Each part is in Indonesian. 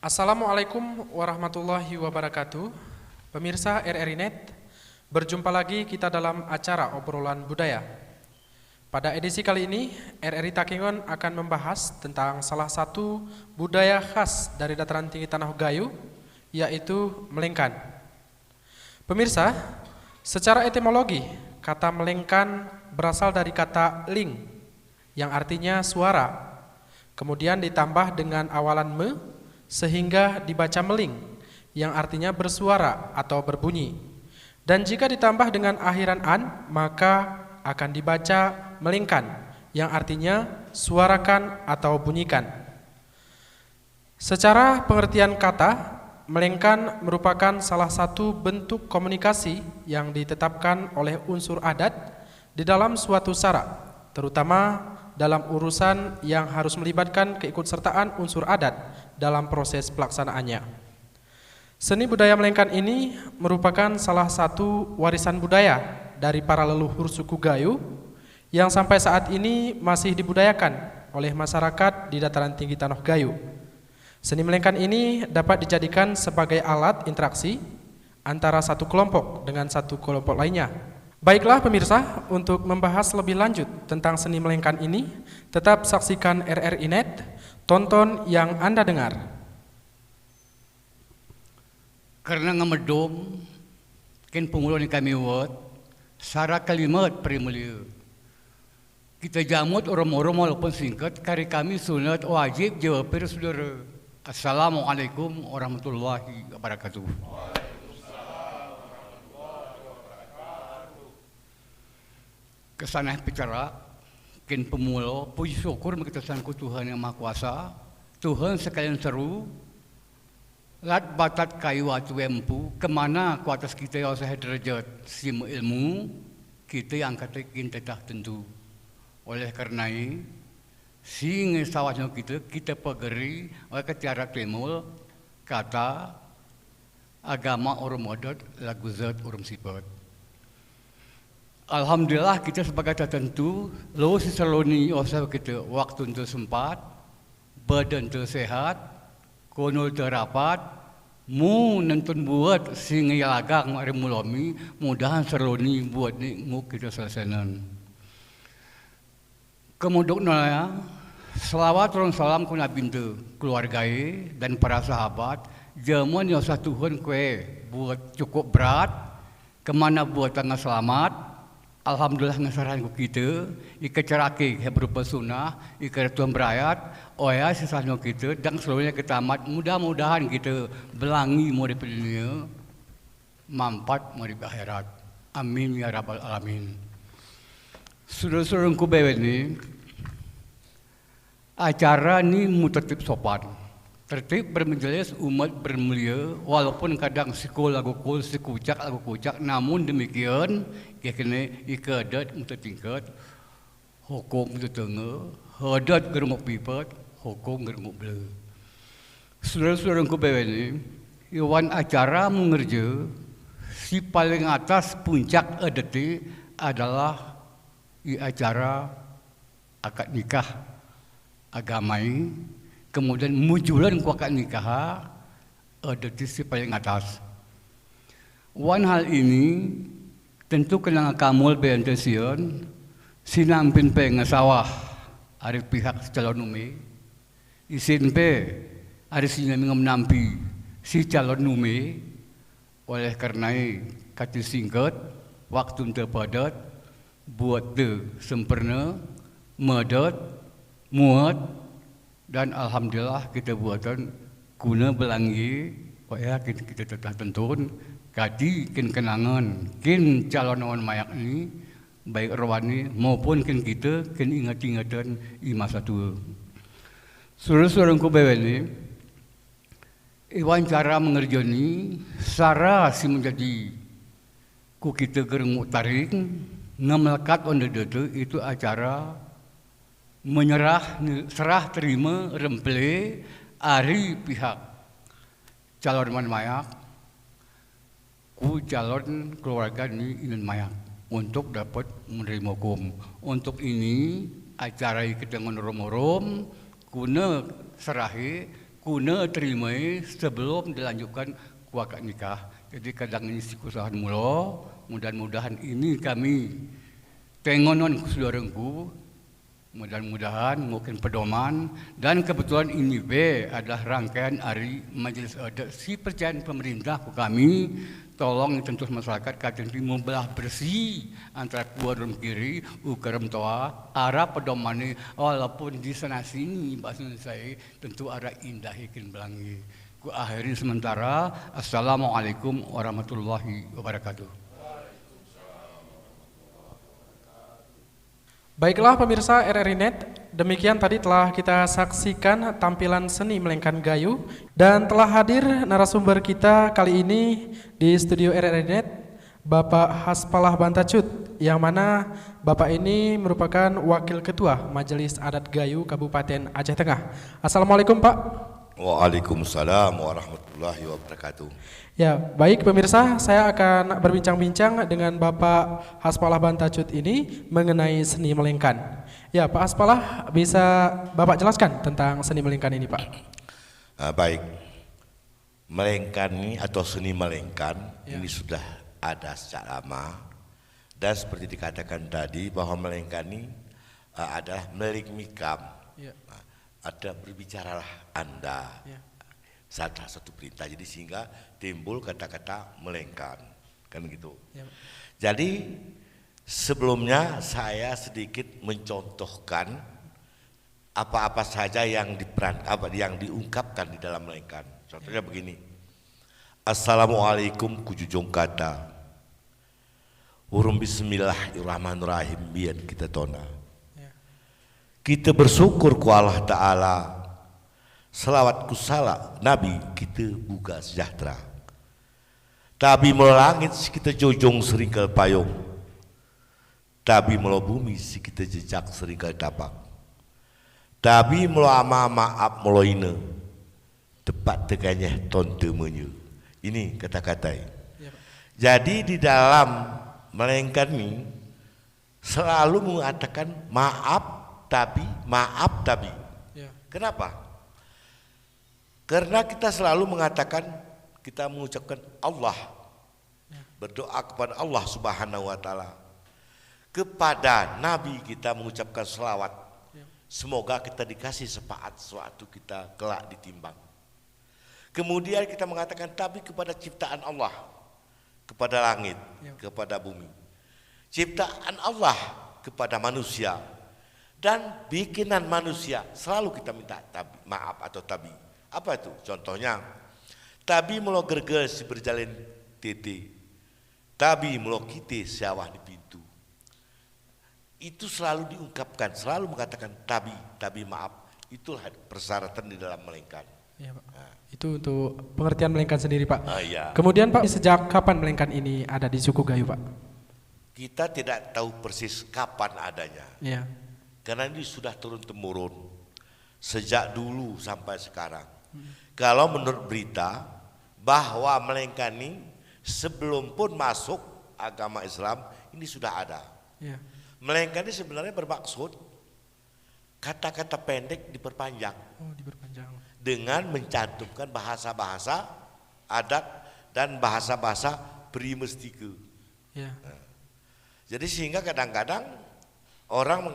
Assalamualaikum warahmatullahi wabarakatuh. Pemirsa RRI Net, berjumpa lagi kita dalam acara obrolan budaya. Pada edisi kali ini, RRI Takengon akan membahas tentang salah satu budaya khas dari dataran tinggi Tanah Gayo, yaitu melengkan. Pemirsa, secara etimologi, kata melengkan berasal dari kata ling, yang artinya suara, kemudian ditambah dengan awalan me, sehingga dibaca meling, yang artinya bersuara atau berbunyi. Dan jika ditambah dengan akhiran an, maka akan dibaca melingkan, yang artinya suarakan atau bunyikan. Secara pengertian kata, melengkan merupakan salah satu bentuk komunikasi yang ditetapkan oleh unsur adat di dalam suatu syarat, terutama dalam urusan yang harus melibatkan keikutsertaan unsur adat dalam proses pelaksanaannya. Seni budaya melengkan ini merupakan salah satu warisan budaya dari para leluhur suku Gayo yang sampai saat ini masih dibudayakan oleh masyarakat di dataran tinggi Tanah Gayo. Seni melengkan ini dapat dijadikan sebagai alat interaksi antara satu kelompok dengan satu kelompok lainnya. Baiklah pemirsa, untuk membahas lebih lanjut tentang seni melengkan ini, tetap saksikan RRI Net, tonton yang Anda dengar. Karena ngamedom, ken pengulon kami buat, sara kalimat primulia. Kita jamut orang-orang walaupun singkat, kari kami sunat wajib jawab saudara. Assalamualaikum warahmatullahi wabarakatuh. Kesanah bicara, ken pemulo, puji syukur mengituskanku Tuhan yang Maha Kuasa, Tuhan sekalian seru, lat batat kayu atu empu, kemana ku atas kita yang saya derajat simu ilmu, kita yang katakin tetah tentu. Oleh karena ini, sehingga sawahnya kita pegeri, oleh ketiara temul, kata agama orang modot, lagu zat orang sifat. Alhamdulillah kita sebagai tertentu, lo si seloni osah kita waktu untuk sempat, badan tersehat, konol terapat, mu nonton buat sehingga lagang mari mulami, mudahan seloni buat ni nguk kita selesaikan. Kemudian naya, selawat dan salam kuna bintu keluargai dan para sahabat, zaman yang satu Tuhan kue buat cukup berat, kemana buat tengah selamat. Alhamdulillah ngasaran ku kita, ika carake berupa sunnah, ika Tuhan berayat, oya sisanya kita, dan seluruhnya kita amat, mudah-mudahan kita belangi mau di dunia, mampat mau di akhirat. Amin ya rabbal alamin. Saudara-saudaraku ini, acara ini tertib sopan. Tertib bermenjelis umat bermulia, walaupun kadang sikul lagu kucak, namun demikian, kena ikadat tingkat, hukum tengah, hadat germuk pipat, hukum germuk bela. Saudara-saudaraku ini, iwan acara mengerja, si paling atas puncak adati adalah acara akad nikah agamai. Kemudian mujulan ku akad nikah ada di si paling atas. Wan hal ini tentu kena kamul beantesion sinampin pe ngasawah ari pihak calon nume isin pe ari sinami ngamnampi si calon nume oleh karena kati singkat waktu teu padat buat teu sempurna madat muat. Dan alhamdulillah kita buatan guna belangi, supaya kita tetap tentun, kadi kin kenangan, kin calon awan mayak ini, baik rawani maupun kin kita, kin ingat-ingatan di masa tua. Saudara-saudaraku ini, iwan cara mengerjani, sara si menjadi ku kita gerenguk tarik, ngamelekat on itu acara serah terima remple ari pihak calon mayak ku calon keluarga ini ingin mayak untuk dapat menerima hukum. Untuk ini acara kita ngorom-ngorom kuna serahi kuna terima sebelum dilanjutkan ku akad nikah. Jadi kadang ini sikusahan mula, mudah-mudahan ini kami tengonon saudaraku, mudah-mudahan mungkin pedoman dan kebetulan ini adalah rangkaian hari Majelis Adat si percayaan pemerintah ku kami. Tolong tentu masyarakat kadang membelah bersih antara kuah dan kiri ukaram toa arah pedomani walaupun di sana sini bahasa saya tentu arah indah ikin belangi. Ku akhiri sementara. Assalamualaikum warahmatullahi wabarakatuh. Baiklah pemirsa RRI Net, demikian tadi telah kita saksikan tampilan seni melengkan gayu dan telah hadir narasumber kita kali ini di studio RRI Net, Bapak Haspalah Bantacut, yang mana Bapak ini merupakan Wakil Ketua Majelis Adat Gayo Kabupaten Aceh Tengah. Assalamualaikum Pak. Waalaikumsalam warahmatullahi wabarakatuh. Ya, baik pemirsa, saya akan berbincang-bincang dengan Bapak Haspalah Bantacut ini mengenai seni melengkan. Ya, Pak Haspalah, bisa Bapak jelaskan tentang seni melengkan ini, Pak? Baik, melengkan ini atau seni melengkan ini sudah ada sejak lama, dan seperti dikatakan tadi bahwa melengkan ini adalah melik mikam. Ada berbicaralah Anda. Salah satu perintah, jadi sehingga timbul kata-kata melengkan, kan gitu. Jadi sebelumnya saya sedikit mencontohkan apa-apa saja yang diungkapkan di dalam melengkan. Contohnya begini. Assalamualaikum kujujung kata. Urung bismillahirrahmanirrahim biar kita tona. Kita bersyukur ku Allah Ta'ala. Selawat ku salat Nabi kita buka sejahtera. Tabi mula langit si kita jojong seringkal payung. Tabi mula bumi si kita jejak seringkal tapak. Tabi mula ama maaf mula ina. Tepat teganya tonte menye. Ini kata-kata. Jadi di dalam melengkan ini selalu mengatakan maaf tapi. Kenapa? Karena kita selalu mengatakan, kita mengucapkan Allah, berdoa kepada Allah Subhanahu wa Ta'ala, kepada Nabi kita mengucapkan selawat. Semoga kita dikasih syafaat suatu kita kelak ditimbang. Kemudian kita mengatakan tapi kepada ciptaan Allah, kepada langit, kepada bumi, ciptaan Allah kepada manusia dan bikinan manusia, selalu kita minta maaf atau tabi. Apa itu? Contohnya, tabi melo gerger si berjalan tete, tabi melo kite siawah di pintu. Itu selalu diungkapkan, selalu mengatakan tabi maaf. Itulah persyaratan di dalam melengkan. Ya, Pak. Itu untuk pengertian melengkan sendiri, Pak. Iya. Kemudian Pak, sejak kapan melengkan ini ada di suku Gayo, Pak? Kita tidak tahu persis kapan adanya. Iya. Karena ini sudah turun-temurun sejak dulu sampai sekarang. Kalau menurut berita bahwa melengkan ini sebelum pun masuk agama Islam ini sudah ada. Melengkan ini sebenarnya bermaksud kata-kata pendek diperpanjang. Diperpanjang. Dengan mencantumkan bahasa-bahasa adat dan bahasa-bahasa primestika. Nah, jadi sehingga kadang-kadang orang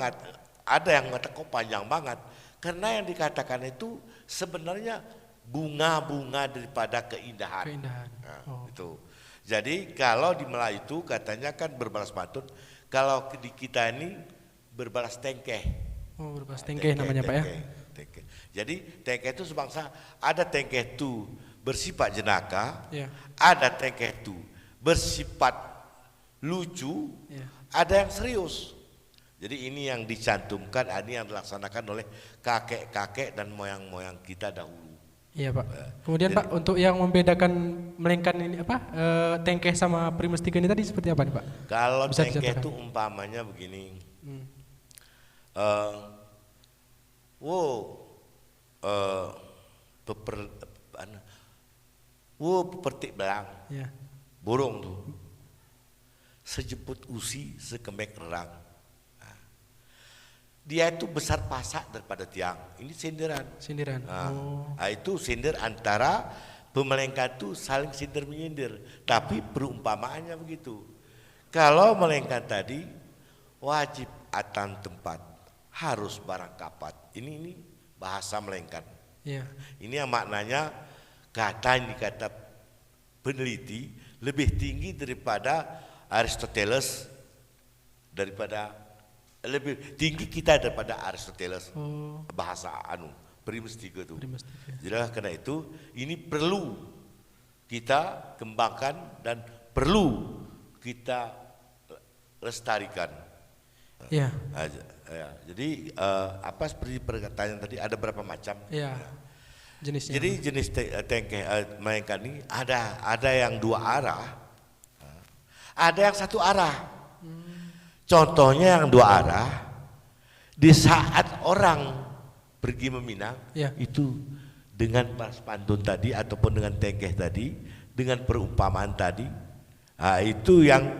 ada yang mengatakan kok panjang banget. Karena yang dikatakan itu sebenarnya bunga-bunga daripada keindahan. Nah, itu. Jadi kalau di Melayu itu katanya kan berbalas pantun, kalau di kita ini berbalas tengkeh. Berbalas tengkeh namanya Pak ya. Tengkeh. Jadi tengkeh itu sebangsa, ada tengkeh itu bersifat jenaka, ada tengkeh itu bersifat lucu, ada yang serius. Jadi ini yang dicantumkan, ini yang dilaksanakan oleh kakek-kakek dan moyang-moyang kita dahulu. Iya Pak. Kemudian jadi, Pak, untuk yang membedakan melengkan ini apa tengkeh sama primestika ini tadi seperti apa nih Pak? Kalau tengkeh itu umpamanya begini. Pepertik belang, burung tuh, sejeput usi sekembek rerang. dia itu besar pasak daripada tiang. Ini sindiran. Sindiran. Itu sindir antara pemelengkan itu saling sindir menyindir. Tapi perumpamaannya begitu. Kalau melengkan tadi wajib atan tempat, harus barang kapat. Ini bahasa melengkan. Iya. Ini yang maknanya kata peneliti lebih tinggi daripada Aristoteles, lebih tinggi kita daripada Aristoteles. Bahasa Primustika itu. Jadi karena itu ini perlu kita kembangkan dan perlu kita lestarikan. Iya. Jadi apa seperti perkataan tadi ada berapa macam? Iya. Jenisnya. Jadi jenis tengkeh melengkan ini ada yang dua arah, ada yang satu arah. Contohnya yang dua arah, di saat orang pergi meminang, itu dengan pantun tadi ataupun dengan tengkeh tadi, dengan perumpamaan tadi, itu yang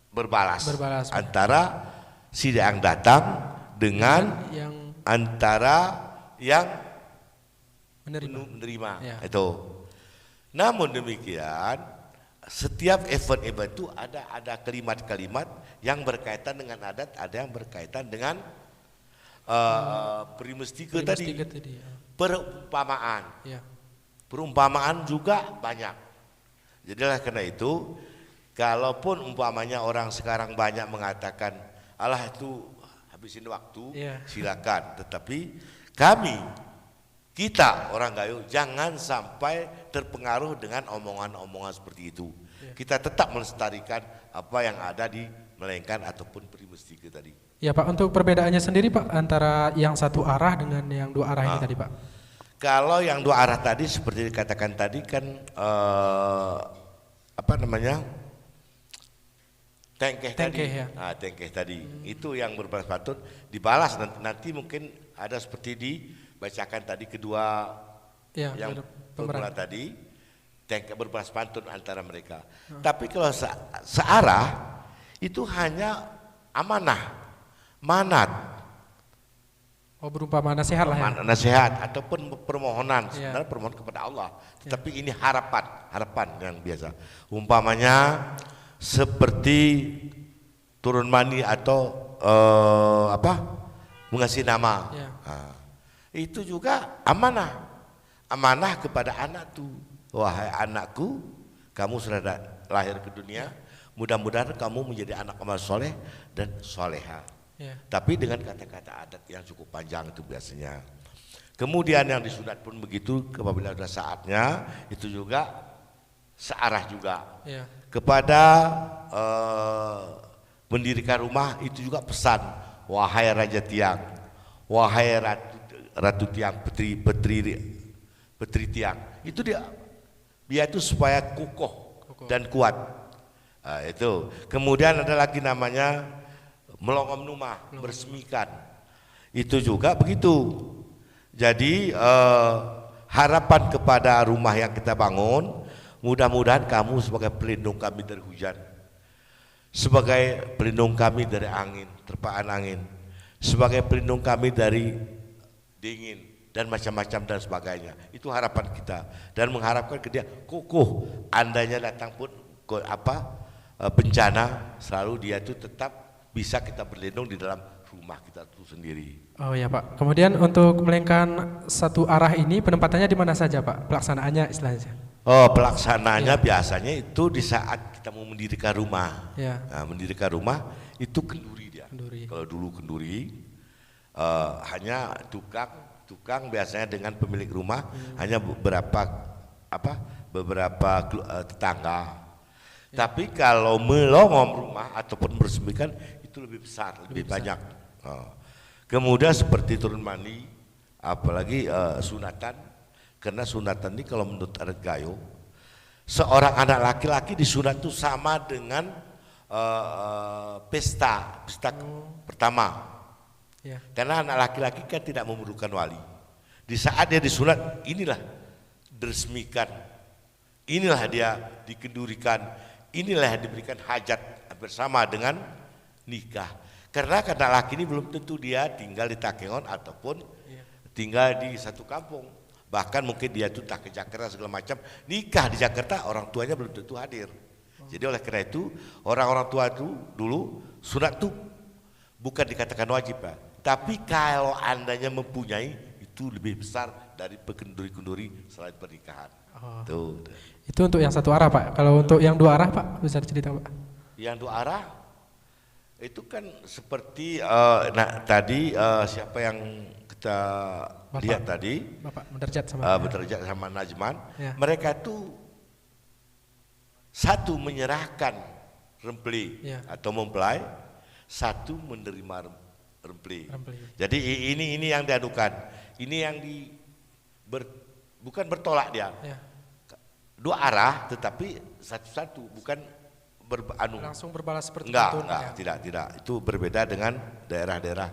berbalas antara si yang datang dengan yang antara yang menerima. Itu. Namun demikian, setiap event itu ada kalimat-kalimat yang berkaitan dengan adat, ada yang berkaitan dengan primustika tadi. Perumpamaan. Perumpamaan juga banyak. Jadilah karena itu, kalaupun umpamanya orang sekarang banyak mengatakan Allah itu habisin waktu, silakan. Tetapi kita orang Gayo jangan sampai terpengaruh dengan omongan-omongan seperti itu. Kita tetap melestarikan apa yang ada di melengkan ataupun primustika tadi. Ya Pak, untuk perbedaannya sendiri Pak antara yang satu arah dengan yang dua arah ini tadi Pak. Kalau yang dua arah tadi seperti dikatakan tadi kan tengkeh tadi. Tengkeh tadi. Itu yang berbalas pantun dibalas nanti mungkin ada seperti dibacakan tadi kedua yang pemula tadi, tengkeh berbalas pantun antara mereka. Tapi kalau searah itu hanya amanah, manat. Berupa nasihat lah ya. Nasihat ataupun permohonan, sebenarnya permohonan kepada Allah. Tetapi ini harapan yang biasa. Umpamanya seperti turun mani atau mengasih nama. Itu juga amanah kepada anak tuh. Wahai anakku, kamu sudah lahir ke dunia, mudah-mudahan kamu menjadi anak amal soleh dan soleha. Tapi dengan kata-kata adat yang cukup panjang itu biasanya. Kemudian yang disunat pun begitu, apabila sudah saatnya itu juga searah juga. Kepada mendirikan rumah itu juga pesan, wahai raja tiang, wahai ratu tiang, petri tiang. Itu dia itu supaya kukuh dan kuat. Itu. Kemudian ada lagi namanya melongom numah, bersemikan. Itu juga begitu. Jadi harapan kepada rumah yang kita bangun, mudah-mudahan kamu sebagai pelindung kami dari hujan, sebagai pelindung kami dari angin, terpaan angin, sebagai pelindung kami dari dingin dan macam-macam dan sebagainya. Itu harapan kita dan mengharapkan ke dia kukuh. Andainya datang pun bencana, selalu dia itu tetap bisa kita berlindung di dalam rumah kita itu sendiri. Oh ya Pak. Kemudian untuk melengkan satu arah ini penempatannya di mana saja Pak? Pelaksanaannya istilahnya. Pelaksanaannya biasanya itu di saat kita mau mendirikan rumah. Nah, mendirikan rumah itu kenduri dia. Kalau dulu kenduri hanya tukang biasanya dengan pemilik rumah, hanya beberapa tetangga. Tapi kalau melongom rumah ataupun bersemikan itu lebih besar, lebih banyak. Kemudian seperti turun mani, apalagi sunatan, karena sunatan ini kalau menurut adat Gayo, seorang anak laki-laki disunat itu sama dengan pesta pertama. Karena anak laki-laki kan tidak memerlukan wali. Di saat dia disunat, inilah diresmikan, inilah dia dikendurikan, inilah yang diberikan hajat bersama dengan nikah. Karena laki ini belum tentu dia tinggal di Takengon ataupun tinggal di satu kampung. Bahkan mungkin dia tuh tak ke Jakarta segala macam, nikah di Jakarta orang tuanya belum tentu hadir. Jadi oleh karena itu orang-orang tua itu dulu sunat tuh bukan dikatakan wajib, Pak. Tapi kalau andanya mempunyai itu lebih besar dari kenduri-kenduri selain pernikahan. Tuh. Itu untuk yang satu arah, Pak. Kalau untuk yang dua arah, Pak, bisa diceritakan, Pak? Yang dua arah itu kan seperti tadi siapa yang kita Bapak, lihat tadi, Bapak Menderjat sama Menderjat sama Najman, ya. Mereka tuh satu menyerahkan rempli atau mempelai, satu menerima rempli. Jadi ini yang diadukan, ini yang bukan bertolak dia, dua arah tetapi satu-satu, bukan langsung berbalas seperti itu. Tidak. Itu berbeda dengan daerah-daerah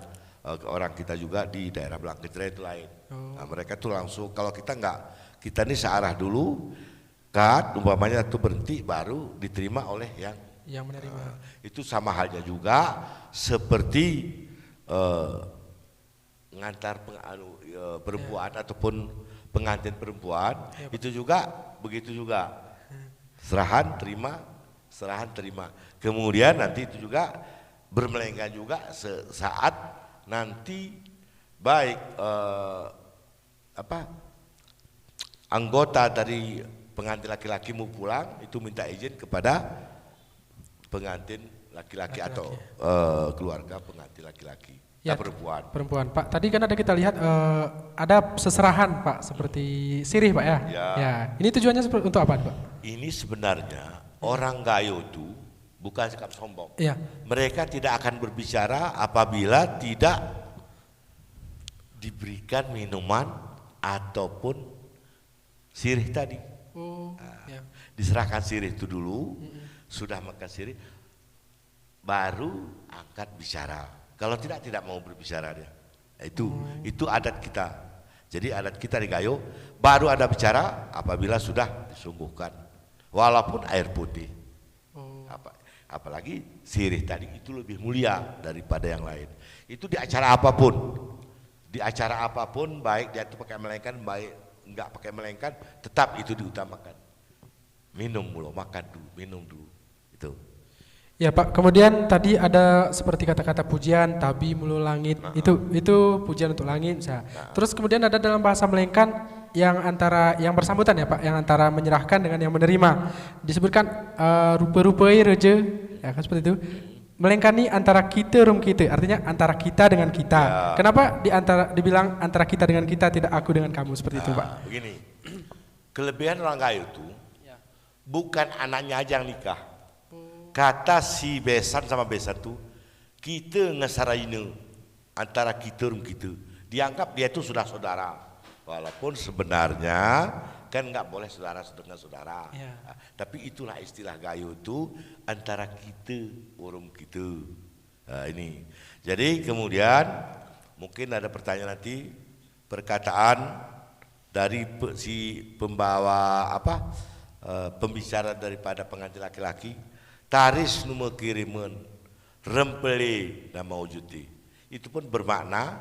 orang kita juga di daerah Blangkitra itu lain. Nah, mereka tuh langsung, kalau kita enggak, kita ini searah dulu, umpamanya itu berhenti baru diterima oleh yang menerima. Itu sama halnya juga seperti ngantar perempuan ataupun pengantin perempuan, itu juga begitu juga. Serahan terima. Kemudian nanti itu juga bermelenggang juga saat nanti baik anggota dari pengantin laki-laki mau pulang itu minta izin kepada pengantin laki-laki atau keluarga pengantin laki-laki. Perempuan. Pak, tadi kan ada kita lihat ada seserahan, Pak, seperti sirih, Pak, ya. Ya. Ini tujuannya untuk apa, Pak? Ini sebenarnya orang Gayo itu bukan sikap sombong. Ya. Mereka tidak akan berbicara apabila tidak diberikan minuman ataupun sirih tadi. Diserahkan sirih itu dulu, sudah makan sirih, baru angkat bicara. Kalau tidak mau berbicara dia. Itu adat kita. Jadi adat kita di Gayo baru ada bicara apabila sudah disungguhkan, walaupun air putih. Apalagi sirih tadi itu lebih mulia daripada yang lain. Itu di acara apapun, baik dia itu pakai melengkan, baik enggak pakai melengkan, tetap itu diutamakan. Minum dulu, makan dulu, minum dulu. Itu. Ya, Pak, kemudian tadi ada seperti kata-kata pujian, tabi mulu langit, itu pujian untuk langit. Terus kemudian ada dalam bahasa melengkan yang bersambutan ya, Pak, yang antara menyerahkan dengan yang menerima. Disebutkan rupa-rupai reje, ya kan seperti itu. Melengkani antara kita rum kita, artinya antara kita dengan kita. Kenapa dibilang antara kita dengan kita, tidak aku dengan kamu, seperti itu, Pak? Begini, kelebihan orang Gayo itu bukan anaknya aja yang nikah. Kata si besan sama besan tuh, kita ngesarainu antara kita rum kita. Dianggap dia itu sudah saudara. Walaupun sebenarnya kan nggak boleh saudara dengan saudara. Tapi itulah istilah Gayo itu antara kita orang kita. Ini. Jadi kemudian mungkin ada pertanyaan nanti, perkataan dari si pembawa pembicara daripada pengantin laki-laki. Taris nu kiriman rempeli nama wujuti. Itu pun bermakna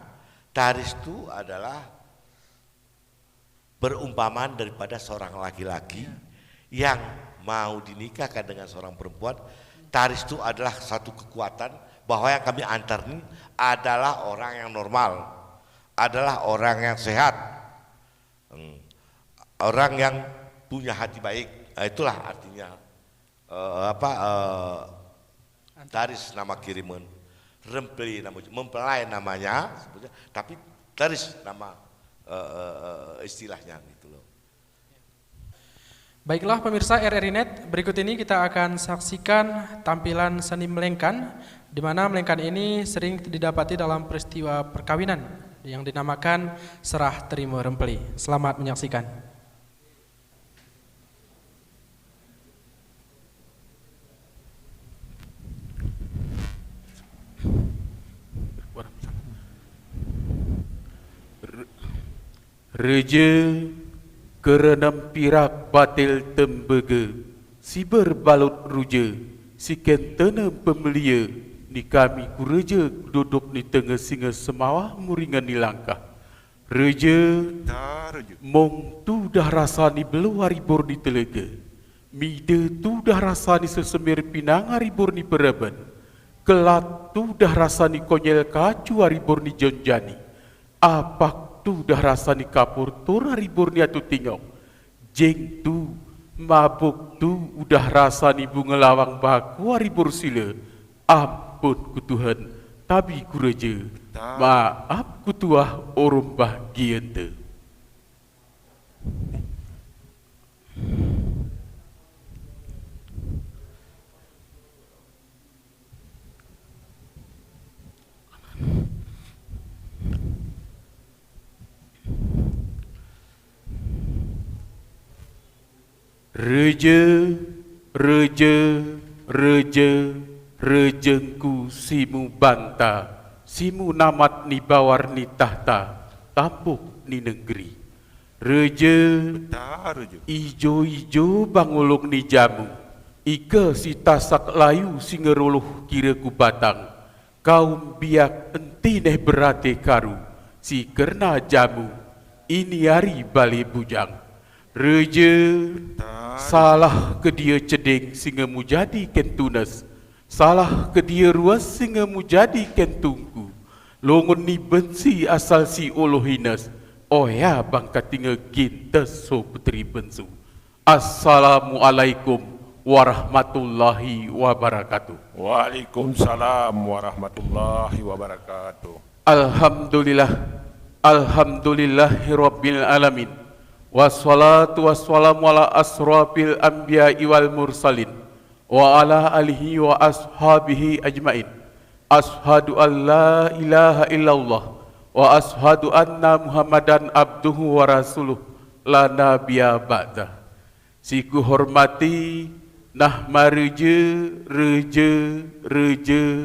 taris itu adalah perumpamaan daripada seorang laki-laki yang mau dinikahkan dengan seorang perempuan. Taris itu adalah satu kekuatan bahwa yang kami antar ini adalah orang yang normal, adalah orang yang sehat, orang yang punya hati baik. Itulah artinya taris nama kiriman, rempeli nama mempelai namanya, tapi taris nama istilahnya gitu loh. Baiklah pemirsa RRI Net, berikut ini kita akan saksikan tampilan seni melengkan, di mana melengkan ini sering didapati dalam peristiwa perkawinan yang dinamakan serah terima rempeli. Selamat menyaksikan. Reja kerenam pirak batil tembege, si berbalut ruja, si kentena pemelia, ni kami ku reja duduk ni tengah singa semawah muringan ni langkah. Reja, mong tu dah rasa ni belu haribur ni telega. Mida tu dah rasa ni sesemir pinang haribur ni peraban. Kelat tu dah rasa ni konyel kacu haribur ni jonjani. Apak tu dah rasa ni kapur tur haribur ni atu tingok. Jeng tu, mabuk tu udah rasa ni bunga lawang baku haribur sila. Ampun ku Tuhan, tapi ku reja. Maaf ku tuah orang bahagia ente. Rejengku simu banta, simu namat ni bawar ni tahta, tampuk ni negeri. Reja, ijo-ijo bangulung ni jamu, ika si tasak layu si ngeruluh kira ku batang, kaum biak enti neh berate karu, si kerna jamu, ini hari balik bujang. Reja, salah ke dia ceding singa mu jadi kentunas, salah ke dia ruas singa mu jadi kentungku. Longon ni bensi asal si olohinas, oh ya bangka tinggal gintes so putri bensu. Assalamualaikum warahmatullahi wabarakatuh. Waalaikumsalam warahmatullahi wabarakatuh. Alhamdulillah, alhamdulillahirabbil alamin. Wassalatu wassalamu ala asrafil anbiya'i wal mursalin wa ala alihi wa ashabihi ajmain. Ashhadu an la ilaha illallah wa ashhadu anna Muhammadan abduhu wa rasuluh la nabiyya ba'dah. Siku hormati nahma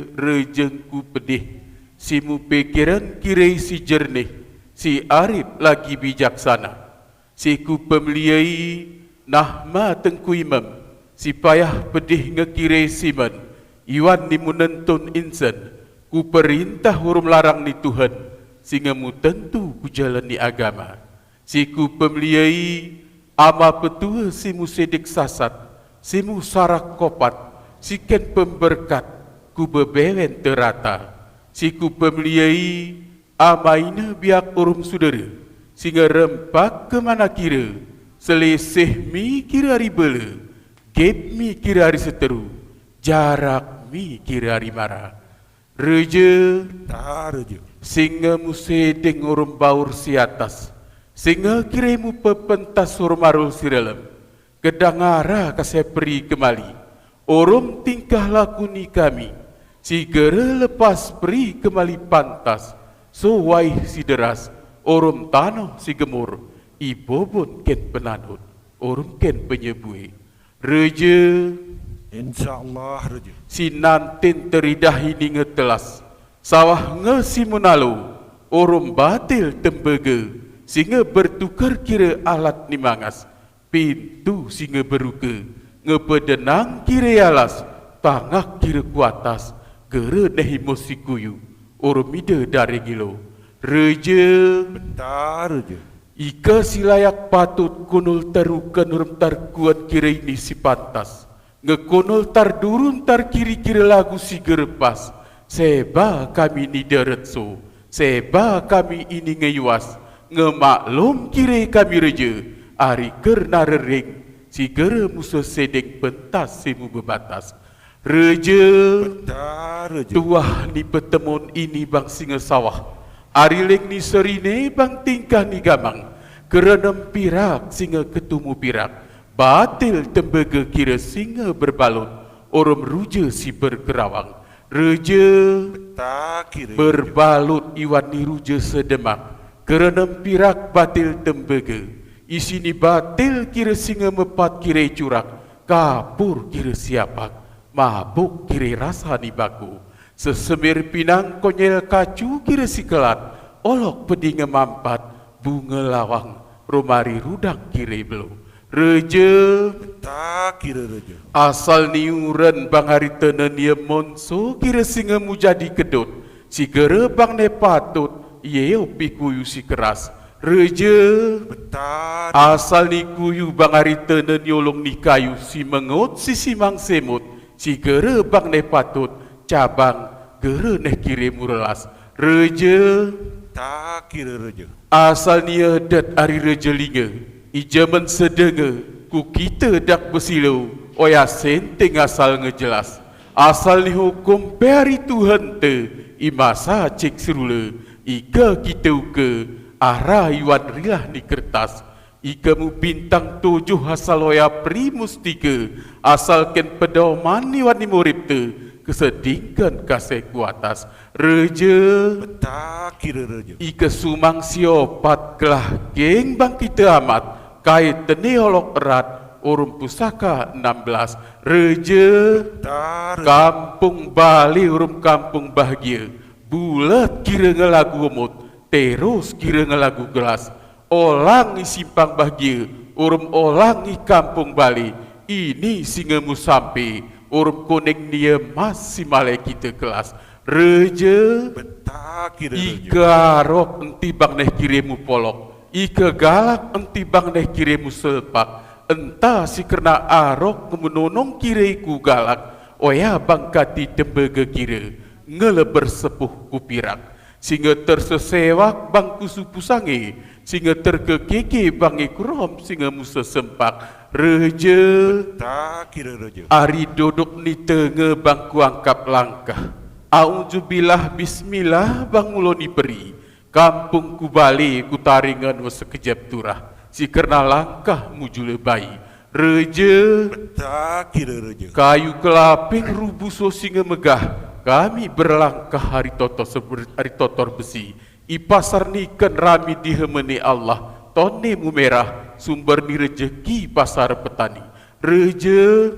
rejengku pedih, simu pikiran kirai si jernih, si arif lagi bijaksana. Siku pemeliai nahma tengku imam, si payah pedih ngekire siman, iwan ni menentun insan, ku perintah hurum larang ni Tuhan, sehingga mu tentu ku jalani agama. Siku pemeliai ama petua simu sedik sasat, simu sarak kopat, siken pemberkat, ku bebewen terata. Siku pemeliai ama ina biak urum saudara, sehingga rempak ke mana kira, seleseh mi kira hari bela, gap mi kira hari seteru, jarak mi kira hari marah. Reja, sehingga mu sedeng orang baur si atas, sehingga kira mu pepentas orang marul si dalam, kedangara kasih peri kembali, orang tingkah laku ni kami, si gera lepas peri kembali pantas, so waih si deras, orang tanah si gemur, ibobon ken penanut, orang ken penyebui. Reja, InsyaAllah reja. si nantin teridah ini ngetelas, sawah nge si menalu, orang batil tembega, sehingga bertukar kira alat ni mangas, pintu sehingga beruka, ngepedenang kira alas, tangak kira kuatas, gera nehi mosi kuyu, orang mida dari gilo. Reja, Bentar je. ika si layak patut kunul tarukan urum tar kuat kira ini si pantas. Ngekunul tar durun tar kiri-kira lagu si gerpas. Seba kami ni deretso, seba kami ini ngeyuas. Ngemaklum kira kami reja, ari kerna rering, si gera musuh sedeng pentas simu bebatas. Reja, Bentar je. tuah ni pertemuan ini bang singa sawah. Arileng ni serine bang tingkah ni gamang, kerenam pirak singa ketumu pirak, batil tembega kira singa berbalun, orang ruja si berkerawang. Reja Tak kira. berbalut iwan ni ruja sedemak, kerenam pirak batil tembega, isi ni batil kira singa mepat kira curak, kapur kira siapak, mabuk kira rasa ni baku. Sesemir pinang konyel kacu kira si kelat, olok pedinga mampat, bunga lawang, romari rudang kira belum. Reja Tak kira reja. asal niuran bang hari tenen ia monso kira singa mu jadi kedut. Si gere bang ne patut ia upi kuyu si keras. Reja Tak asal ni kuyu bang hari tenen yolong ni kayu si mengut si simang semut. Si gere bang ne patut cabang gere ne kirim relas. Reja tak kira reja. asal ni adat hari reja linga. Ijaman sedenge ku kita dak bersilau oya senteng asal ngejelas. Asal ni hukum peri Tuhan te imasa cek serula. Ika kita uke arah iwan rilah ni kertas. Ika mu bintang 7 asal oya primus 3. Asal ken pedoman ni wani murib te kesedingkan kasih ku atas. Reja Tak kira reja. ika sumang siopat kelah geng bang kita amat. Kait teniolok erat urun pusaka 16. Reja Tak reja. kampung Bali urun kampung bahagia. Bulat kira ngelagu umut, terus kira ngelagu gelas. Olang i simpang bahagia, urun olang i kampung Bali. Ini singamu sampai, urun kuning dia masih malai kita kelas. Reja Tak kira reja. ika arok enti bang neh kirimu polok. Ika galak enti bang neh kirimu selpak. Entah si kerna arok menonong kiriku galak. Oya bang kati tembega kira. Ngele bersepuh kupirak. Sehingga tersesewak bang kusupu sange. Sehingga terkekeke bang ikurom sehingga musa sempak. Reja Tak kira reja. ari duduk ni tengah bang kuangkap langkah. A'udzubillah bismillah bang mulo ni peri. Kampung ku bali ku taringan wa sekejap turah. Si kerna langkah mujule bayi. Reja Tak kira reja. kayu kelaping rubuso singa megah. Kami berlangkah hari totor besi. I pasar nikan rami dihemeni Allah. Tone mu merah sumber ni rejeki pasar petani. Reja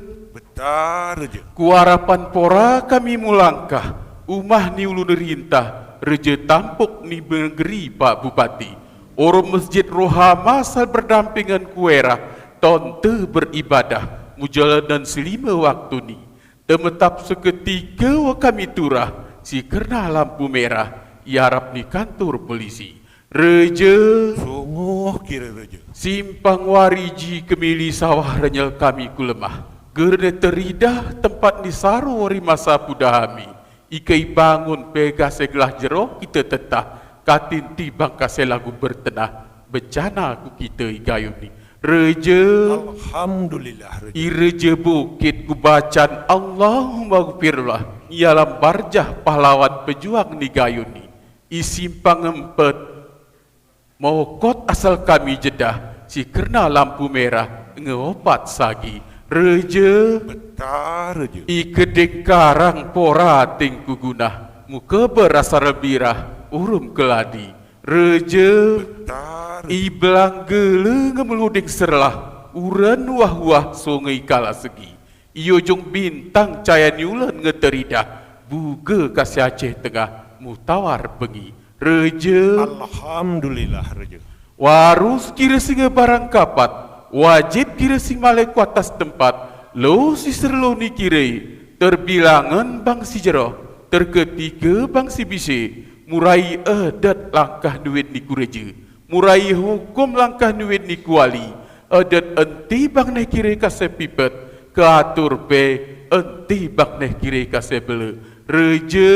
Tak reja. kuarapan pora kami mulangkah. Umah ni ulu nerintah. Reja tampuk ni negeri Pak Bupati. Orang masjid rohama asal berdampingan kuera. Tonte beribadah. Mujalanan selima waktu ni. Temetap seketika wa kami turah. Si kerna lampu merah. Iarap ni kantor polisi. Reja Sungguh kira reja. simpang wariji kemili sawah renyel kami ku lemah. Gerne teridah tempat ni saru wari masa pudahami. Ikai bangun pega segelah jero kita tetah. Katin tibang kase lagu bertenah. Bencana ku kita igayun ni. Reja Alhamdulillah reja. Ireja bukit ku bacan Allahumma gufirullah. Ialam barjah pahlawan pejuang ni gayun ni. Isimpang empet mokot asal kami jedah. Si kerna lampu merah ngeopat sagi. Reja Tak reja. ikedek karang pora tingku gunah. Muka berasa rebirah urum keladi. Reja Tak reja. ibelang gele ngemeluding serlah. Uran wah-wah sungai kala segi. Iyo jong bintang cahaya nyulan ngeteridah. Buga kasih Aceh tengah mutawar bengi. Reja Alhamdulillah reja. warus kira singa barang kapat. Wajib kira sing malek ku atas tempat. Lo si serlo ni kira. Terbilangan bang si jero. Terketiga bang si bisi. Murai adat langkah duit ni kureja. Murai hukum langkah duit ni kuali. Adat enti bang neh kira kase pipet. Keatur pe enti bang neh kira kase bele. Reja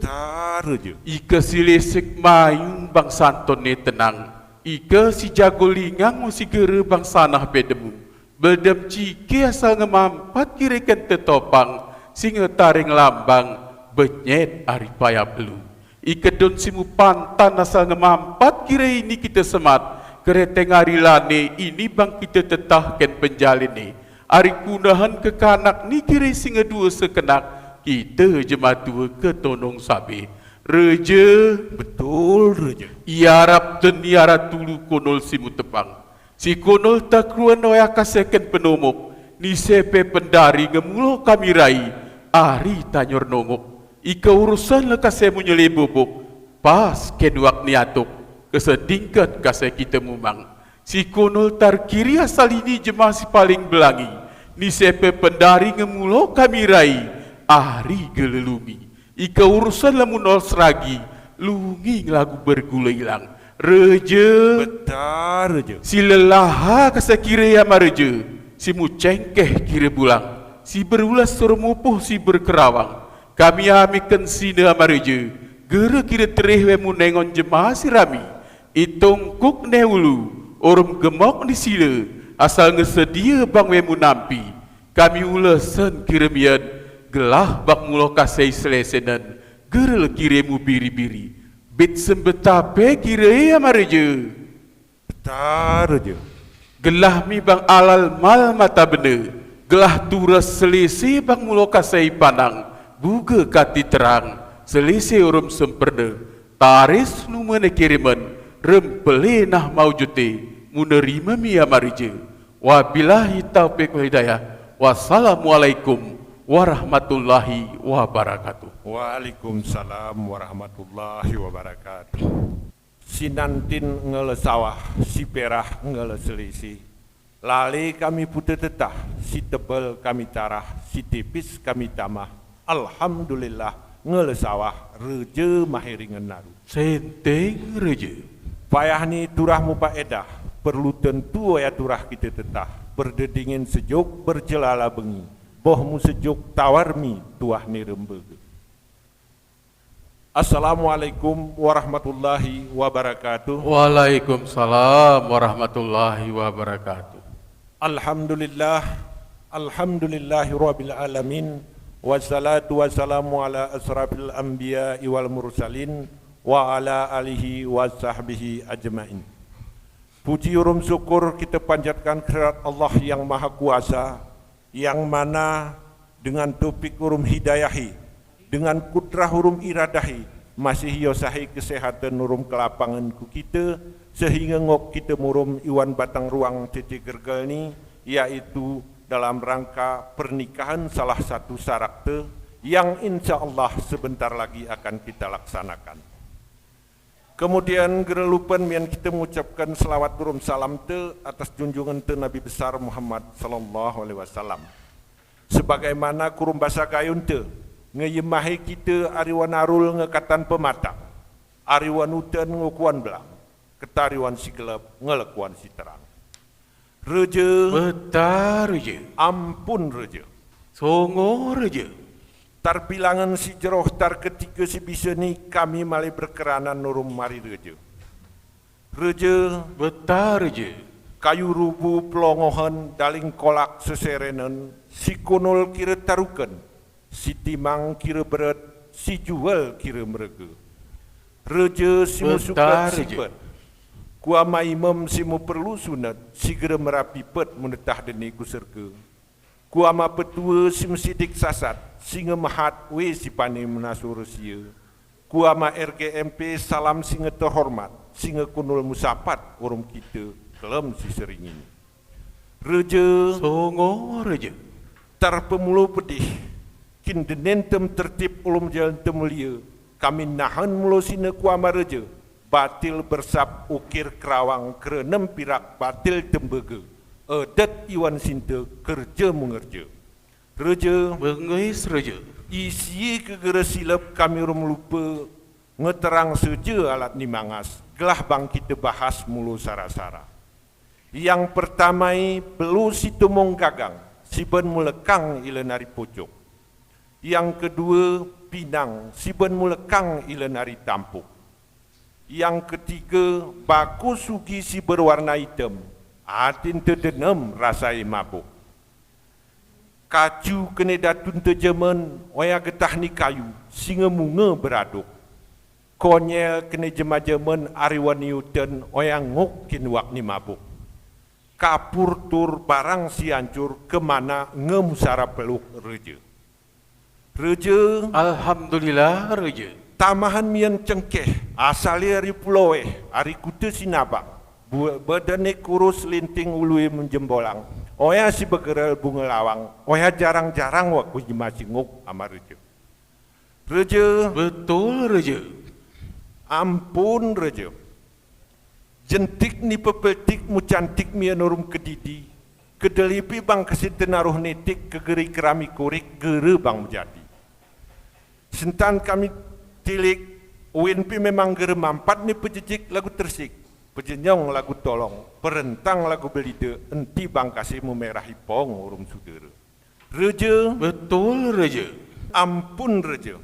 Tak reja. ika si lesek mayung bang santon ni tenang. Ika si jago lingang si gere bang sanah bedemu. Bedem cike asal ngemampat kirikan tetopang. Singa taring lambang benyet ari paya belu. Ika don simu pantan asal ngemampat kira ini kita semat. Kereteng ari lane ini bang kita tetahkan penjalin ni. Ari kunahan ke kanak ni kira singa dua sekenak. Kita jemaat dua ke tonong sabi. Reja Betul reja. iarap dan iarap tulu konol simu tepang. Si konol tak keruan oya kaseken penomok. Ni sepe pendari ngemulo kami rai. Ari tanyor nongok. Ika urusan le kase munyele bobok. Pas keduak niatuk. Kesedingkan kase kita mumang. Si konol tarkiri asal ini jemaah si paling belangi. Ni sepe pendari ngemulo kami rai. Ahri gelelungi. Ika urusan lamun ol seragi. Lungi lagu bergula hilang. Reje. Betar reja. Si lelaha kasakira ya mareje. Si mucengkeh kira bulang. Si berulas sermupuh si berkerawang. Kami amikan sina mareje. Gera kira terih wemu nengon jemaah si rami. Itongkuk neulu. Orang gemok di sila. Asal ngesedia bang wemu nampi. Kami ulasan kira mian. Gelah bak mulo kasai selesenan. Gera kiremu biri-biri. Bit sembetape kira ya mareje. Betar reja. Gelah mi bang alal mal mata benda. Gelah turas selese bang mulo kasai panang. Buga kati terang. Selese urum sempurna. Taris numane kiriman. Rempele nah maujute. Menerima mi amarije. Wabillahi taufiq wal hidayah. Wassalamualaikum warahmatullahi wabarakatuh. Waalaikumsalam warahmatullahi wabarakatuh. Sinantin ngele sawah, si perah ngele selisi. Lali kami putih tetah, si tebal kami tarah, si tipis kami tamah. Alhamdulillah ngele sawah, reje mahiringan naru. Senteng reje. Payah ni turah mupa edah, perlu tentu ya turah kita tetah. Berdedingin sejuk, berjelala bengi. Bohmu sejuk tawarmi tuah ni rembege. Assalamualaikum warahmatullahi wabarakatuh. Waalaikumsalam warahmatullahi wabarakatuh. Alhamdulillah, alhamdulillahi rabbil alamin. Wassalatu wassalamu ala asrafil anbiya wal mursalin wa ala alihi wa sahbihi ajmain. Puji urum syukur kita panjatkan kehadirat Allah yang Maha Kuasa, yang mana dengan topik urum hidayahi, dengan kudrah urum iradahi, masih yosahi kesehatan urum kelapangan ku kita, sehingga ngok kita murum iwan batang ruang titik gergal ni, yaitu dalam rangka pernikahan salah satu sarakte yang insya Allah sebentar lagi akan kita laksanakan. Kemudian gerelupan yang kita mengucapkan selawat urum salam te atas junjungan te Nabi besar Muhammad sallallahu alaihi wasallam. Sebagaimana kurum bahasa kayun te ngeyemahi kita ariwan arul ngekatan pemata, ariwan utan ngukuan belang, ketariwan si gelap ngelekuan si terang. Reje, Betar reje. ampun reje. Songo reje. Tarbilangan si jeroh tar ketika si bisa ni kami malai berkeranan nurum mari reje. Reje, Betar reje. kayu rubu pelongohan daling kolak seserenan, si konol kira tarukan, si timang kira berat, si jual kira mereka. Reje si Betar musukat reje. sipet, kuama imam si mu perlu sunat, si gera merapi pet menetah deni kuserka. Kuama petua si mesidik sasat, si ngemahat we si pani menasur sia. Kuama RGMP salam si terhormat, si kunul musapat urum kita, kelem si sering ini. Reje, Songo reje. tar pemulu pedih, kin denentem tertib ulum jalan temulia, kami nahan mulu sine kuama reje, batil bersab ukir kerawang kerenem pirak batil tembege. Edat iwan sinta kerja mengerja. Reje, Bengais reje. isi kegera silap kami rum lupa ngeterang saja alat ni mangas. Gelah bang kita bahas mulu sara-sara. Yang pertama belu si tumong gagang, si ben mulekang ila nari pojok. Yang kedua pinang, si ben mulekang ila nari tampuk. Yang ketiga baku sugi si berwarna hitam. Atin terdenam rasai mabuk. Kaju kena datun terjemen, oya getah ni kayu, singa munga beraduk. Konyel kena jema-jemen ariwan Newton, oya nguk kin wak ni mabuk. Kapur tur barang si hancur, kemana ngemusara peluk reje. Reje, Alhamdulillah reje. tamahan mian cengkeh, asalnya ari pulau ari kuta sinabak. Badane kurus linting ului menjembolang. Oya si bergerak bunga lawang. Oya jarang-jarang waktu masih nguk amar reje. Reje, Betul reje. ampun reje. jentik ni pepeltik mu cantik mi anorum kedidi, kedelipi bang kesitenaruh netik kegeri kerami kurik gere bang menjadi. Sentan kami tilik UNP memang gere mampat ni pejejik lagu tersik, pejenyong lagu tolong, perentang lagu belide, enti bang kasih memerahi pong urum sudera. Reja, Betul Raja. ampun reja.